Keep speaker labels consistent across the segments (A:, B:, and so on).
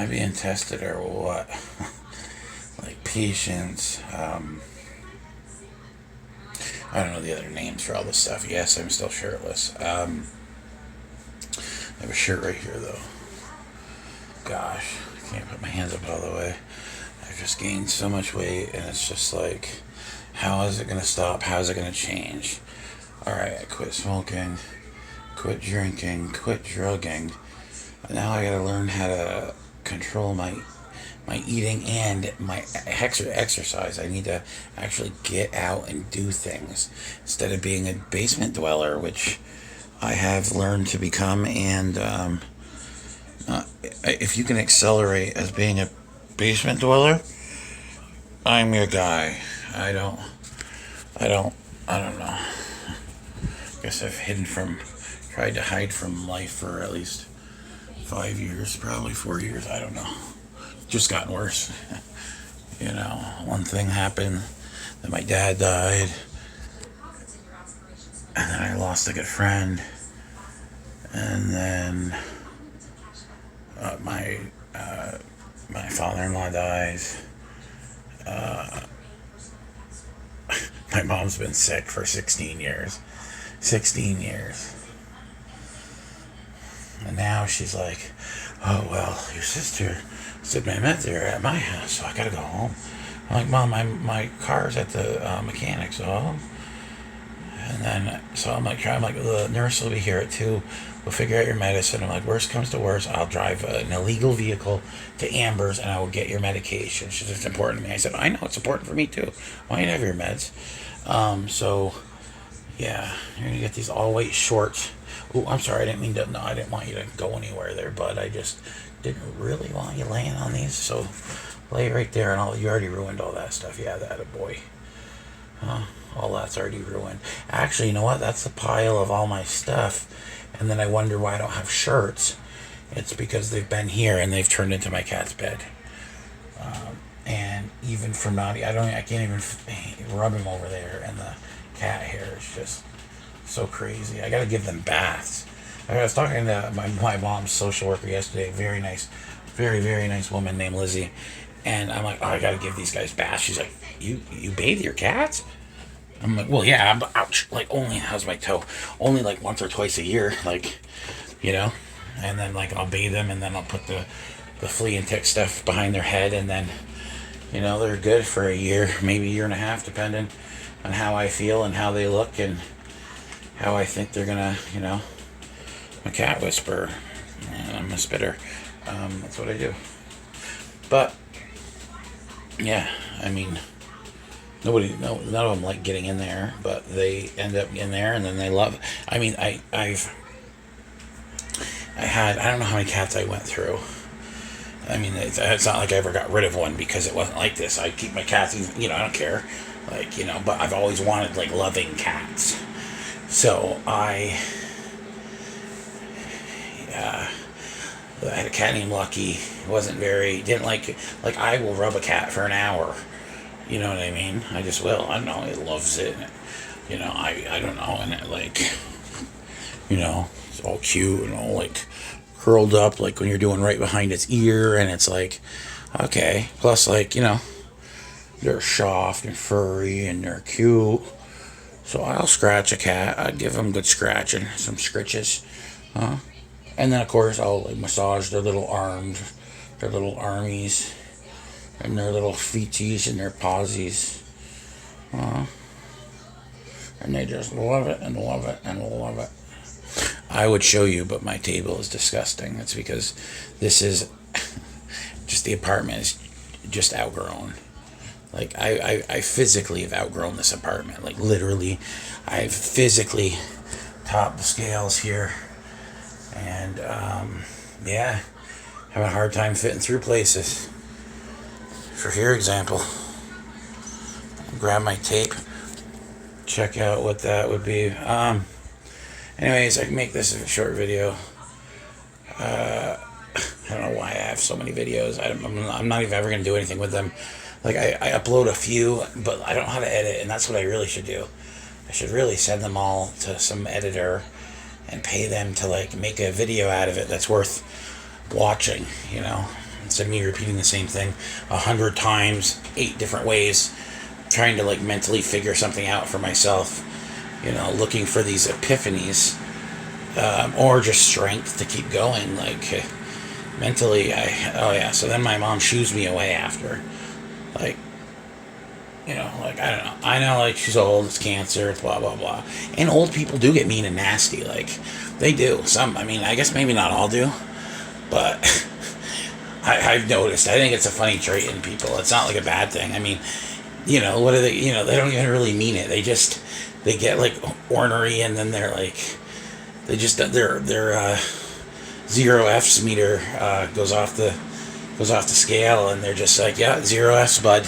A: being tested or what? Like patience. I don't know the other names for all this stuff. Yes, I'm still shirtless. I have a shirt right here though. Gosh, I can't put my hands up all the way. I've just gained so much weight, and it's just like, how is it gonna stop? How is it gonna change? All right, I quit smoking, quit drinking, quit drugging. Now I gotta learn how to control my eating and my exercise. I need to actually get out and do things instead of being a basement dweller, which I have learned to become. And if you can accelerate as being a basement dweller, I'm your guy. I don't. I don't. I don't know. I guess I've tried to hide from life for at least 5 years, probably 4 years. I don't know. Just gotten worse. One thing happened that my dad died, and then I lost a good friend, and then my father-in-law dies. My mom's been sick for 16 years. 16 years. And now she's like, oh, well, your sister said my meds are at my house, so I gotta go home. I'm like, Mom, my car's at the mechanic, so. And then, so I'm like, the nurse will be here at 2. We'll figure out your medicine. I'm like, worst comes to worst, I'll drive an illegal vehicle to Amber's and I will get your medication. She said, it's important to me. I said, I know it's important for me too. Why don't you have your meds? So, yeah, you're gonna get these all white shorts. Oh, I'm sorry, I didn't mean to. No, I didn't want you to go anywhere there, but I just didn't really want you laying on these. So, lay right there, and you already ruined all that stuff. Yeah, that a boy. All that's already ruined. Actually, you know what? That's a pile of all my stuff, and then I wonder why I don't have shirts. It's because they've been here and they've turned into my cat's bed. And even for naughty, I can't even rub him over there, and the cat hair is just so crazy. I gotta give them baths. I was talking to my mom's social worker yesterday. Very nice, very, very nice woman named Lizzie. And I'm like, oh, I gotta give these guys baths. She's like, you bathe your cats? I'm like, well, yeah, but ouch. Like, only, how's my toe? Only like once or twice a year, like, you know? And then, like, I'll bathe them, and then I'll put the flea and tick stuff behind their head, and then, they're good for a year, maybe a year and a half, depending on how I feel and how they look and how I think they're gonna, I'm a cat whisperer, and I'm a spitter. That's what I do. But, yeah, I mean, none of them like getting in there, but they end up in there, and then they love. I mean, I don't know how many cats I went through. I mean, it's not like I ever got rid of one because it wasn't like this. I keep my cats, I don't care, but I've always wanted like loving cats. So I had a cat named Lucky. Didn't like I will rub a cat for an hour. You know what I mean? I just will. I don't know. It loves it. I don't know. And it's all cute and all like curled up, like when you're doing right behind its ear, and it's like, okay. Plus, they're soft and furry and they're cute. So I'll scratch a cat. I'd give them good scratching, some scritches. And then, of course, I'll massage their little arms, their little armies, and their little feeties and their pawsies. And they just love it and love it and love it. I would show you, but my table is disgusting. That's because this is just the apartment is just outgrown. Like, I physically have outgrown this apartment. Like, literally, I've physically topped the scales here. And, yeah, have a hard time fitting through places. For your example, grab my tape, check out what that would be. Anyways, I can make this a short video. I don't know why I have so many videos. I'm not even ever going to do anything with them. Like, I upload a few, but I don't know how to edit, and that's what I really should do. I should really send them all to some editor and pay them to, make a video out of it that's worth watching, instead of me repeating the same thing 100 times, 8 different ways, trying to like mentally figure something out for myself, looking for these epiphanies, or just strength to keep going. Like mentally, so then my mom shoos me away after, like, like, I don't know. I know, like, she's old, it's cancer, it's blah, blah, blah. And old people do get mean and nasty. Like, they do. I guess maybe not all do. But I've noticed. I think it's a funny trait in people. It's not like a bad thing. I mean, what are they, they don't even really mean it. They get, like, ornery, and then they're, like, their 0 F's meter goes off the scale, and they're just like, yeah, 0 F's, bud.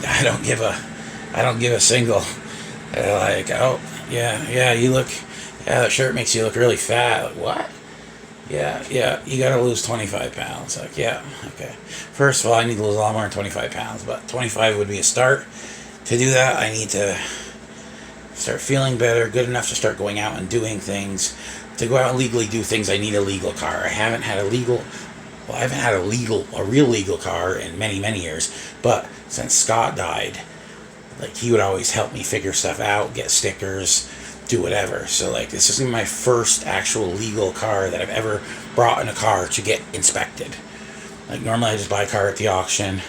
A: I don't give a single. They're like, oh, yeah, that shirt makes you look really fat. Like, what? Yeah, you gotta lose 25 pounds. Like, yeah, okay. First of all, I need to lose a lot more than 25 pounds, but 25 would be a start. To do that, I need to start feeling better, good enough to start going out and doing things. To go out and legally do things, I need a legal car. I haven't had a real legal car in many, many years, but since Scott died, like, he would always help me figure stuff out, get stickers, do whatever. So, like, this is my first actual legal car that I've ever brought in a car to get inspected. Like, normally I just buy a car at the auction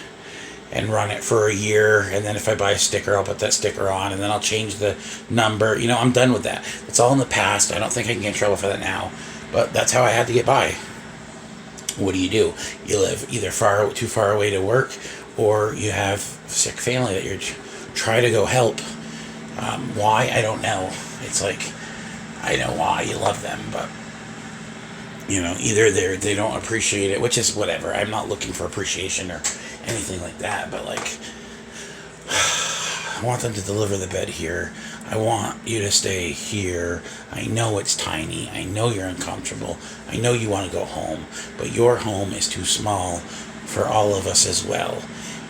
A: and run it for a year, and then if I buy a sticker, I'll put that sticker on, and then I'll change the number. I'm done with that. It's all in the past. I don't think I can get in trouble for that now, but that's how I had to get by. What do? You live either too far away to work, or you have sick family that you're try to go help. Why? I don't know. It's like, I know why you love them, but either they don't appreciate it, which is whatever. I'm not looking for appreciation or anything like that, but like, I want them to deliver the bed here. I want you to stay here. I know it's tiny. I know you're uncomfortable. I know you want to go home, but your home is too small for all of us as well.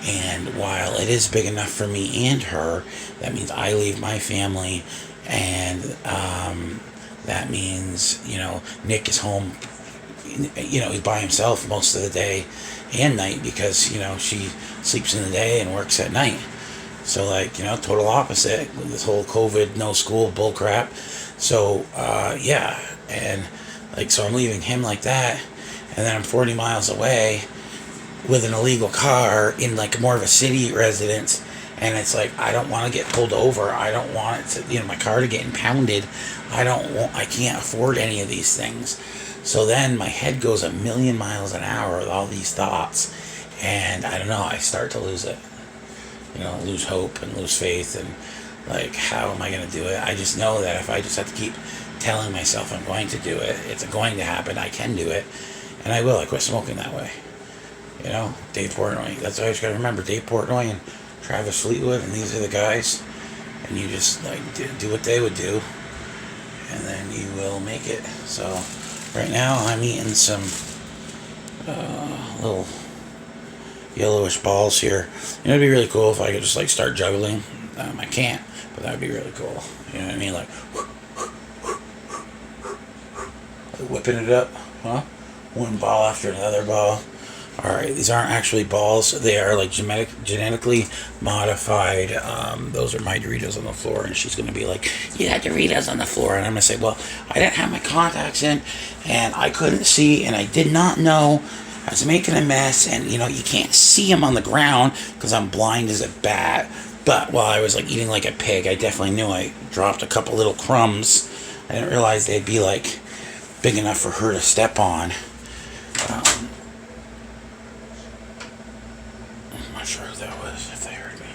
A: And while it is big enough for me and her, that means I leave my family, and that means, Nick is home, he's by himself most of the day and night because, she sleeps in the day and works at night. So, like, total opposite with this whole COVID, no school bull crap. So, and, like, so I'm leaving him like that, and then I'm 40 miles away with an illegal car in, like, more of a city residence, and it's like, I don't want to get pulled over. I don't want it to, my car to get impounded. I can't afford any of these things. So then my head goes 1,000,000 miles an hour with all these thoughts, and I don't know, I start to lose it. Lose hope and lose faith, and like, how am I going to do it? I just know that if I just have to keep telling myself I'm going to do it, it's going to happen, I can do it, and I will. I quit smoking that way. Dave Portnoy. That's what I just got to remember. Dave Portnoy and Travis Fleetwood, and these are the guys, and you just, like, do what they would do, and then you will make it. So right now I'm eating some little yellowish balls here. It'd be really cool if I could just, like, start juggling. I can't, but that would be really cool. You know what I mean? Like whipping it up, huh? One ball after another ball. Alright, these aren't actually balls. They are, like, genetically modified. Those are my Doritos on the floor, and she's going to be like, you had Doritos on the floor. And I'm going to say, well, I didn't have my contacts in, and I couldn't see, and I did not know. I was making a mess, and, you can't see them on the ground because I'm blind as a bat. But while I was, like, eating like a pig, I definitely knew I dropped a couple little crumbs. I didn't realize they'd be, like, big enough for her to step on. I'm not sure who that was, if they heard me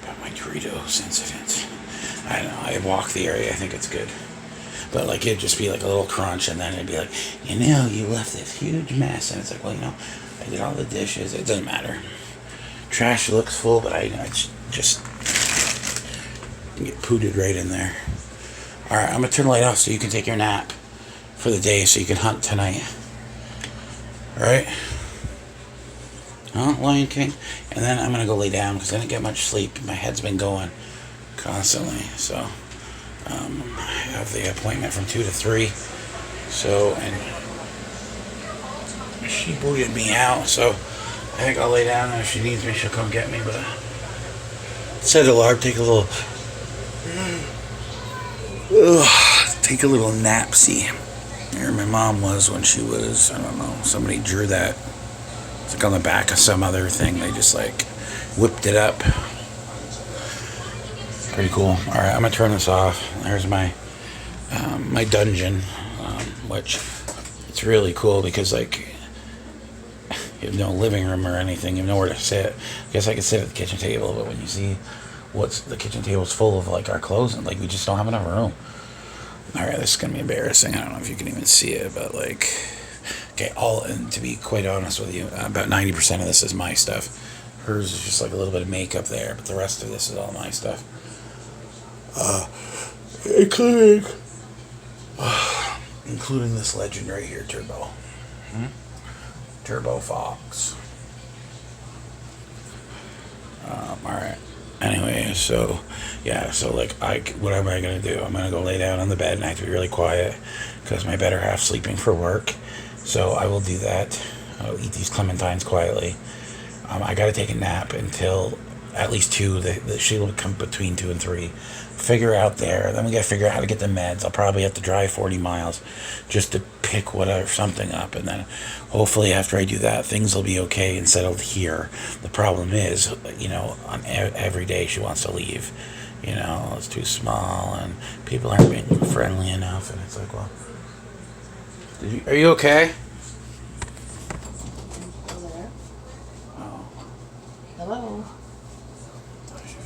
A: about my Doritos incident. I don't know, I walk the area, I think it's good. But, like, it'd just be like a little crunch, and then it'd be like, you left this huge mess. And it's like, well, I did all the dishes. It doesn't matter. Trash looks full, but I just get pooted right in there. Alright, I'm going to turn the light off so you can take your nap for the day so you can hunt tonight. Alright? Huh, Lion King? And then I'm going to go lay down because I didn't get much sleep. My head's been going constantly, so... I have the appointment from 2 to 3. So, and she booted me out, so I think I'll lay down, and if she needs me, she'll come get me. But set alarm, take a little, take a little napsy. There my mom was when she was, I don't know, somebody drew that. It's like on the back of some other thing. They just like whipped it up. Pretty cool. All right, I'm gonna turn this off. There's my dungeon, which it's really cool because like you have no living room or anything. You have nowhere to sit. I guess I could sit at the kitchen table, but when you see what's the kitchen table's full of like our clothes and like we just don't have enough room. All right, this is gonna be embarrassing. I don't know if you can even see it, but like, okay, and to be quite honest with you, about 90% of this is my stuff. Hers is just like a little bit of makeup there, but the rest of this is all my stuff. Including this legend right here, Turbo. Turbo Fox. Alright. Anyway, so like what am I gonna do? I'm gonna go lay down on the bed and I have to be really quiet because my better half's sleeping for work. So I will do that. I'll eat these clementines quietly. I gotta take a nap until at least 2. She'll come between 2 and 3. Figure out there. Then we gotta figure out how to get the meds. I'll probably have to drive 40 miles just to pick something up, and then hopefully after I do that, things will be okay and settled here. The problem is, on every day she wants to leave. It's too small, and people aren't being friendly enough, and it's like, well, are you okay?
B: Hello?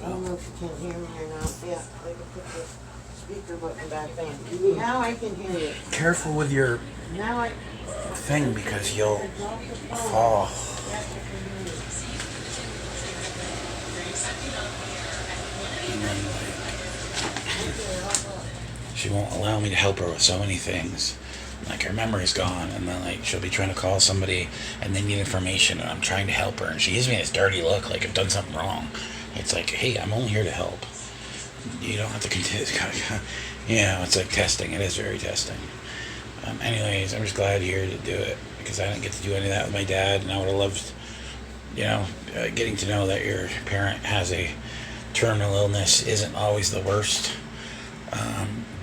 B: I don't know if you can hear me or not. Yeah, I can put the speaker button back on. Now I can hear you.
A: Careful with your thing because you'll fall. And then, she won't allow me to help her with so many things. Like her memory's gone, and then like she'll be trying to call somebody and they need information, and I'm trying to help her, and she gives me this dirty look like I've done something wrong. It's like, hey, I'm only here to help. You don't have to continue. It's like testing. It is very testing. Anyways, I'm just glad you're here to do it because I didn't get to do any of that with my dad, and I would have loved, getting to know that your parent has a terminal illness isn't always the worst.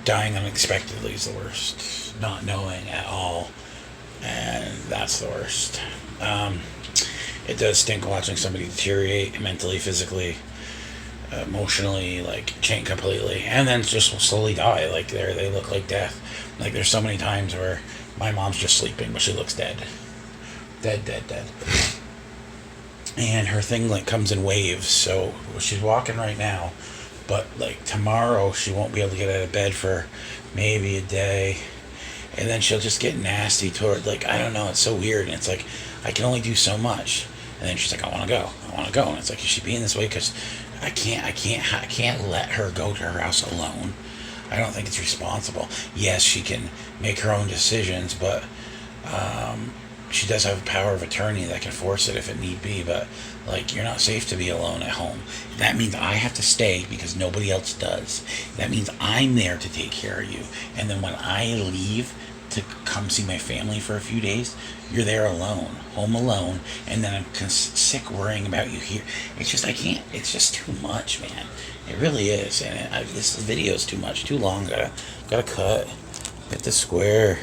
A: Dying unexpectedly is the worst. Not knowing at all, and that's the worst. It does stink watching somebody deteriorate mentally, physically, emotionally, like change completely, and then just slowly die. Like they look like death. Like there's so many times where my mom's just sleeping, but she looks dead. Dead. And her thing like comes in waves, so she's walking right now, but like tomorrow she won't be able to get out of bed for maybe a day, and then she'll just get nasty toward, like, I don't know, it's so weird, and it's like I can only do so much, and then she's like, I want to go, and it's like, is she being this way? Because I can't let her go to her house alone. I don't think it's responsible. Yes, she can make her own decisions, but she does have a power of attorney that can force it if it need be, but like, you're not safe to be alone at home. That means I have to stay because nobody else does. That means I'm there to take care of you. And then when I leave to come see my family for a few days, you're there alone, home alone, and then I'm sick worrying about you here. It's just, I can't. It's just too much, man. It really is. And this video is too much, too long. Gotta cut. Hit the square.